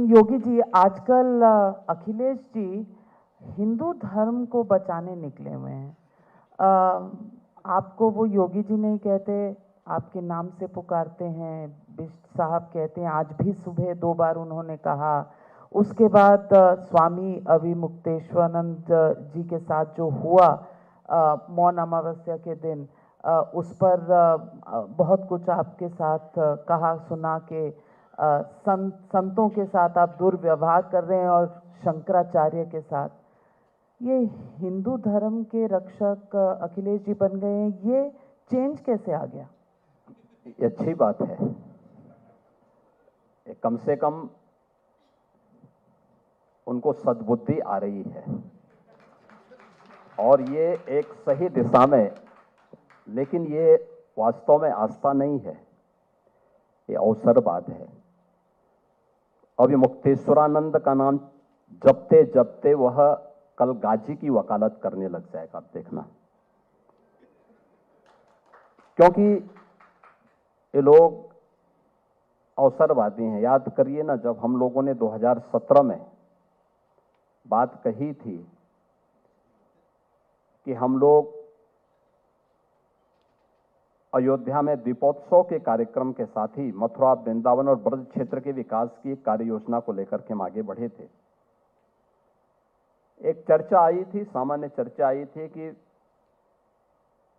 योगी जी, आजकल अखिलेश जी हिंदू धर्म को बचाने निकले हुए हैं। आपको वो योगी जी नहीं कहते, आपके नाम से पुकारते हैं, बिष्ट साहब कहते हैं। आज भी सुबह 2 बार उन्होंने कहा। उसके बाद स्वामी अविमुक्तेश्वरानंद जी के साथ जो हुआ मौन अमावस्या के दिन, उस पर बहुत कुछ आपके साथ कहा सुना के संतों के साथ आप दुर्व्यवहार कर रहे हैं और शंकराचार्य के साथ। ये हिंदू धर्म के रक्षक अखिलेश जी बन गए हैं, ये चेंज कैसे आ गया? ये अच्छी बात है। कम से कम उनको सद्बुद्धि आ रही है और ये एक सही दिशा में, लेकिन ये वास्तव में आस्था नहीं है, ये अवसरवाद है। अविमुक्तेश्वरानंद का नाम जपते जपते वह कल गाजी की वकालत करने लग जाएगा, आप देखना। क्योंकि ये लोग अवसरवादी हैं। याद करिए ना, जब हम लोगों ने 2017 में बात कही थी कि हम लोग अयोध्या में दीपोत्सव के कार्यक्रम के साथ ही मथुरा, वृंदावन और ब्रज क्षेत्र के विकास की कार्य योजना को लेकर के हम आगे बढ़े थे। एक चर्चा आई थी, सामान्य चर्चा आई थी कि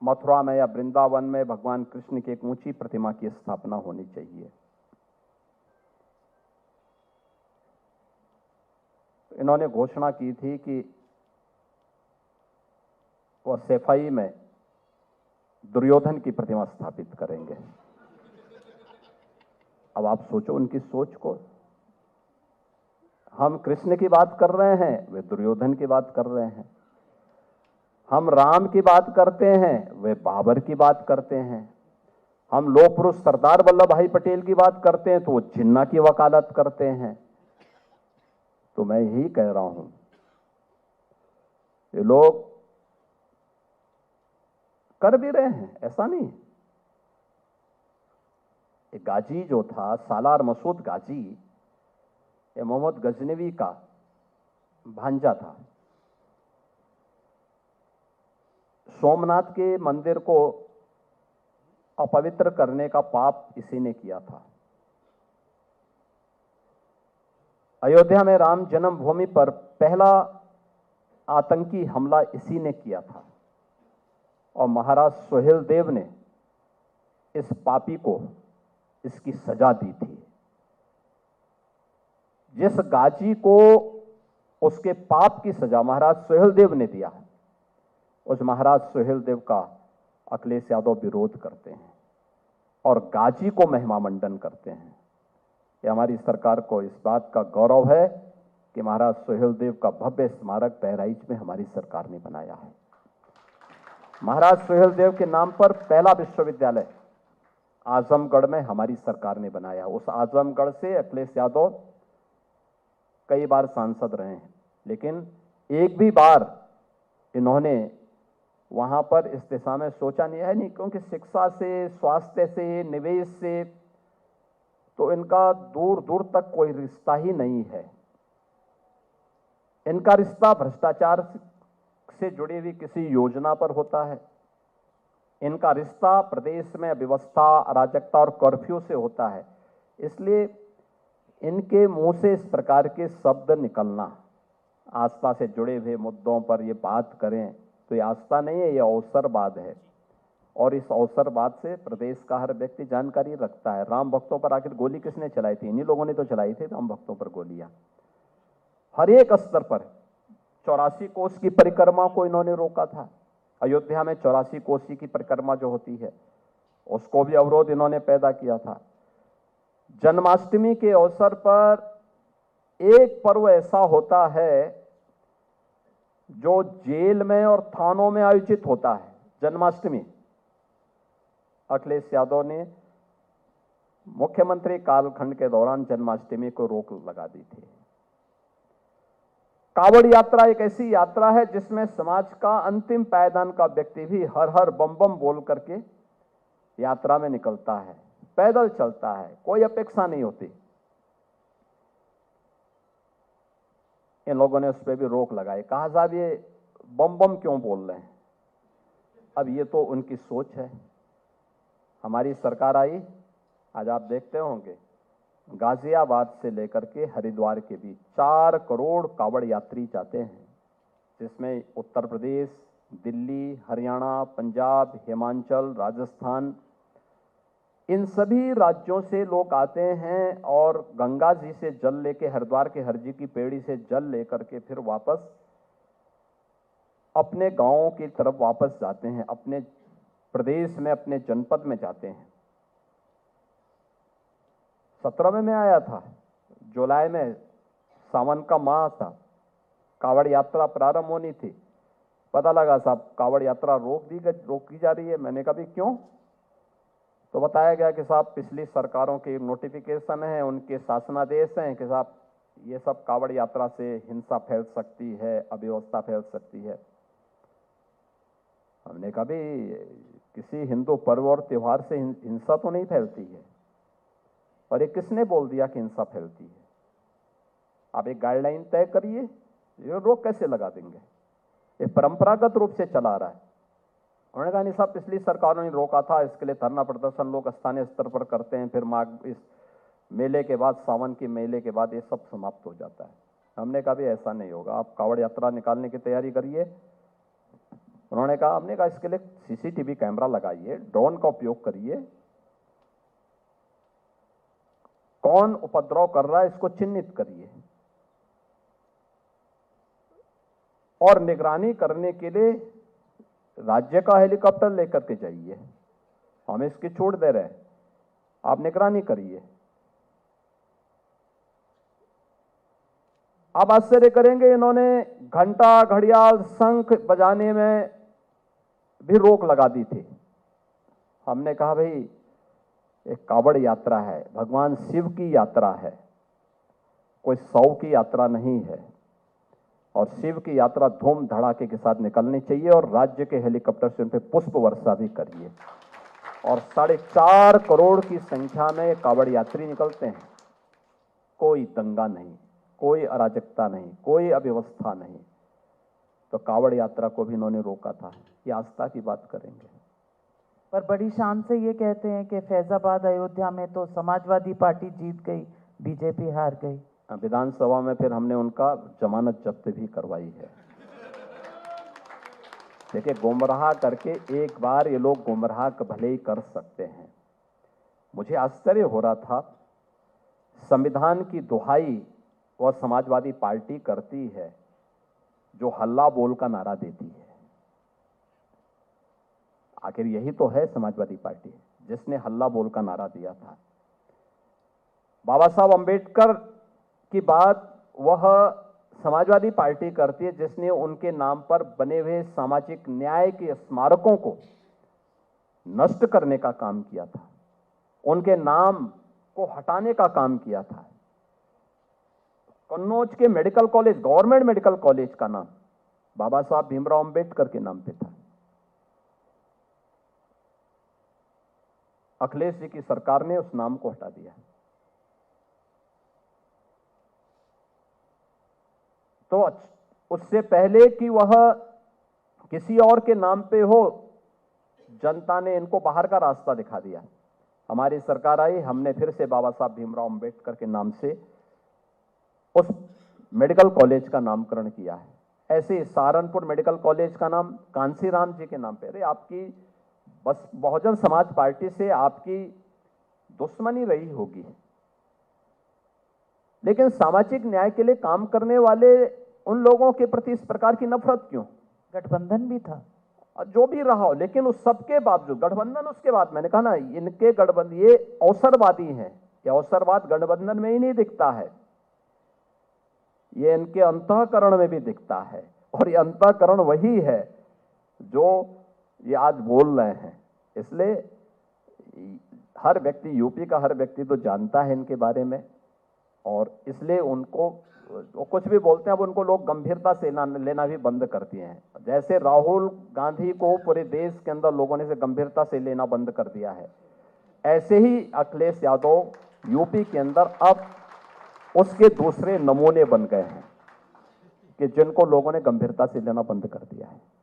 मथुरा में या वृंदावन में भगवान कृष्ण की एक ऊंची प्रतिमा की स्थापना होनी चाहिए। इन्होंने घोषणा की थी कि वह सैफई में दुर्योधन की प्रतिमा स्थापित करेंगे। अब आप सोचो उनकी सोच को। हम कृष्ण की बात कर रहे हैं, वे दुर्योधन की बात कर रहे हैं। हम राम की बात करते हैं, वे बाबर की बात करते हैं। हम लोह पुरुष सरदार वल्लभ भाई पटेल की बात करते हैं तो वो जिन्ना की वकालत करते हैं। तो मैं यही कह रहा हूं, ये लोग कर भी रहे हैं, ऐसा नहीं। ये गाजी जो था, सालार मसूद गाजी, ये मोहम्मद गजनवी का भांजा था। सोमनाथ के मंदिर को अपवित्र करने का पाप इसी ने किया था। अयोध्या में राम जन्मभूमि पर पहला आतंकी हमला इसी ने किया था और महाराज सोहेल देव ने इस पापी को इसकी सजा दी थी। जिस गाजी को उसके पाप की सजा महाराज सोहेल देव ने दिया, उस महाराज सोहेल देव का अखिलेश यादव विरोध करते हैं और गाजी को महिमा मंडन करते हैं। ये हमारी सरकार को इस बात का गौरव है कि महाराज सोहेल देव का भव्य स्मारक बहराइच में हमारी सरकार ने बनाया है। महाराज सोहेल देव के नाम पर पहला विश्वविद्यालय आजमगढ़ में हमारी सरकार ने बनाया। उस आजमगढ़ से अखिलेश यादव कई बार सांसद रहे हैं, लेकिन एक भी बार इन्होंने वहां पर इस दिशा में सोचा नहीं है। नहीं, क्योंकि शिक्षा से, स्वास्थ्य से, निवेश से तो इनका दूर दूर तक कोई रिश्ता ही नहीं है। इनका रिश्ता भ्रष्टाचार से जुड़ी हुई किसी योजना पर होता है। इनका रिश्ता प्रदेश में व्यवस्था, अराजकता और कर्फ्यू से होता है। इसलिए इनके मुंह से इस प्रकार के शब्द निकलना, आस्था से जुड़े हुए मुद्दों पर ये बात करें, तो ये आस्था नहीं है, ये अवसरवाद है। और इस अवसरवाद से प्रदेश का हर व्यक्ति जानकारी रखता है। राम भक्तों पर आखिर गोली किसने चलाई थी? इन्हीं लोगों ने तो चलाई थी राम भक्तों पर गोलियां। हर एक स्तर पर 84 कोस की परिक्रमा को इन्होंने रोका था। अयोध्या में 84 कोसी की परिक्रमा जो होती है, उसको भी अवरोध इन्होंने पैदा किया था। जन्माष्टमी के अवसर पर एक पर्व ऐसा होता है जो जेल में और थानों में आयोजित होता है, जन्माष्टमी। अखिलेश यादव ने मुख्यमंत्री कालखंड के दौरान जन्माष्टमी को रोक लगा दी थी। कावड़ यात्रा एक ऐसी यात्रा है जिसमें समाज का अंतिम पायदान का व्यक्ति भी हर हर बम बम बोल करके यात्रा में निकलता है, पैदल चलता है, कोई अपेक्षा नहीं होती। इन लोगों ने उस पर भी रोक लगाई। कहा साहब ये बम बम क्यों बोल रहे हैं। अब ये तो उनकी सोच है। हमारी सरकार आई, आज आप देखते होंगे गाजियाबाद से लेकर के हरिद्वार के बीच 4 करोड़ कावड़ यात्री जाते हैं, जिसमें उत्तर प्रदेश, दिल्ली, हरियाणा, पंजाब, हिमाचल, राजस्थान, इन सभी राज्यों से लोग आते हैं और गंगा जी से जल लेके, हरिद्वार के हरजी की पेड़ी से जल लेकर के फिर वापस अपने गांवों की तरफ वापस जाते हैं, अपने प्रदेश में, अपने जनपद में जाते हैं। 17 में मैं आया था, जुलाई में, सावन का माह था, कावड़ यात्रा प्रारंभ होनी थी। पता लगा साहब कावड़ यात्रा रोकी जा रही है। मैंने कहा भी क्यों? तो बताया गया कि साहब पिछली सरकारों के नोटिफिकेशन है, उनके शासनादेश हैं कि साहब ये सब कावड़ यात्रा से हिंसा फैल सकती है, अव्यवस्था फैल सकती है। हमने कहा भी किसी हिंदू पर्व और त्योहार से हिंसा तो नहीं फैलती है, और ये किसने बोल दिया कि हिंसा फैलती है? आप एक गाइडलाइन तय करिए, ये रोक कैसे लगा देंगे? ये परंपरागत रूप से चला रहा है। उन्होंने कहा नहीं साहब पिछली सरकारों ने रोका था, इसके लिए धरना प्रदर्शन लोग स्थानीय स्तर पर करते हैं, फिर माघ इस मेले के बाद, सावन के मेले के बाद ये सब समाप्त हो जाता है। हमने कहा भी ऐसा नहीं होगा, आप कावड़ यात्रा निकालने की तैयारी करिए। उन्होंने कहा, हमने कहा इसके लिए सीसीटीवी कैमरा लगाइए, ड्रोन का उपयोग करिए, कौन उपद्रव कर रहा है इसको चिन्हित करिए, और निगरानी करने के लिए राज्य का हेलीकॉप्टर लेकर के जाइए। हम इसकी छूट दे रहे हैं, आप निगरानी करिए। आप आश्चर्य करेंगे, इन्होंने घंटा, घड़ियाल, शंख बजाने में भी रोक लगा दी थी। हमने कहा भाई एक कावड़ यात्रा है, भगवान शिव की यात्रा है, कोई 100 की यात्रा नहीं है, और शिव की यात्रा धूम धड़ाके के साथ निकलनी चाहिए, और राज्य के हेलीकॉप्टर से उन पर पुष्प वर्षा भी करिए। और 4.5 करोड़ की संख्या में कावड़ यात्री निकलते हैं, कोई दंगा नहीं, कोई अराजकता नहीं, कोई अव्यवस्था नहीं। तो कावड़ यात्रा को भी इन्होंने रोका था। ये आस्था की बात करेंगे। पर बड़ी शान से ये कहते हैं कि फैजाबाद, अयोध्या में तो समाजवादी पार्टी जीत गई, बीजेपी हार गई। विधानसभा में फिर हमने उनका जमानत जब्त भी करवाई है। देखिए, गुमराह करके एक बार ये लोग गुमराह भले ही कर सकते हैं। मुझे आश्चर्य हो रहा था, संविधान की दुहाई वह समाजवादी पार्टी करती है जो हल्ला बोल का नारा देती है। आखिर यही तो है समाजवादी पार्टी, जिसने हल्ला बोल का नारा दिया था। बाबा साहब अंबेडकर की बात वह समाजवादी पार्टी करती है जिसने उनके नाम पर बने हुए सामाजिक न्याय के स्मारकों को नष्ट करने का काम किया था, उनके नाम को हटाने का काम किया था। कन्नौज के medical college, government medical college का नाम बाबा साहब भीमराव अंबेडकर के नाम पे था। अखिलेश जी की सरकार ने उस नाम को हटा दिया। तो उससे पहले कि वह किसी और के नाम पे हो, जनता ने इनको बाहर का रास्ता दिखा दिया। हमारी सरकार आई, हमने फिर से बाबा साहब भीमराव अंबेडकर के नाम से उस मेडिकल कॉलेज का नामकरण किया है। ऐसे सहारनपुर मेडिकल कॉलेज का नाम कांसीराम जी के नाम पे। अरे आपकी बस बहुजन समाज पार्टी से आपकी दुश्मनी रही होगी, लेकिन सामाजिक न्याय के लिए काम करने वाले उन लोगों के प्रति इस प्रकार की नफरत क्यों? गठबंधन भी था और जो भी रहा हो, लेकिन उस सबके बावजूद गठबंधन, उसके बाद मैंने कहा ना, इनके गठबंधन ये अवसरवादी हैं। ये अवसरवाद गठबंधन में ही नहीं दिखता है, ये इनके अंतःकरण में भी दिखता है। और ये अंतःकरण वही है जो ये आज बोल रहे हैं। इसलिए हर व्यक्ति, यूपी का हर व्यक्ति तो जानता है इनके बारे में, और इसलिए उनको वो कुछ भी बोलते हैं, अब उनको लोग गंभीरता से लेना भी बंद कर दिए हैं। जैसे राहुल गांधी को पूरे देश के अंदर लोगों ने से गंभीरता से लेना बंद कर दिया है, ऐसे ही अखिलेश यादव यूपी के अंदर अब उसके दूसरे नमूने बन गए हैं। कि जिनको लोगों ने गंभीरता से लेना बंद कर दिया है।